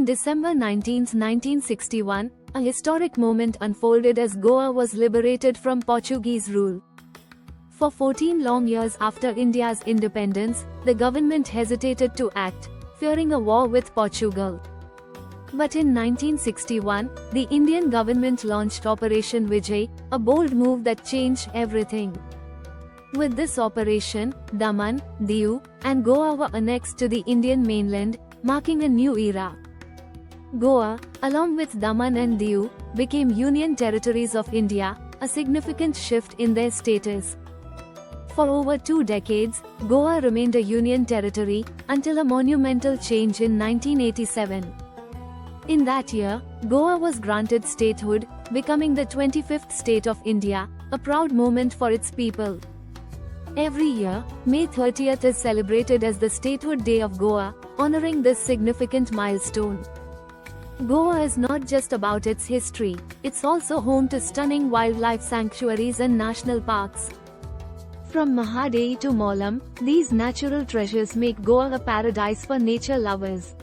December 19, 1961, a historic moment unfolded as Goa was liberated from Portuguese rule. For 14 long years after India's independence, the government hesitated to act, fearing a war with Portugal. But in 1961, the Indian government launched Operation Vijay, a bold move that changed everything. With this operation, Daman, Diu, and Goa were annexed to the Indian mainland, marking a new era. Goa, along with Daman and Diu, became Union territories of India, a significant shift in their status. For over 2 decades, Goa remained a Union territory, until a monumental change in 1987. In that year, Goa was granted statehood, becoming the 25th state of India, a proud moment for its people. Every year, May 30th is celebrated as the Statehood Day of Goa, honoring this significant milestone. Goa is not just about its history, it's also home to stunning wildlife sanctuaries and national parks. From Mahadei to Molam, these natural treasures make Goa a paradise for nature lovers.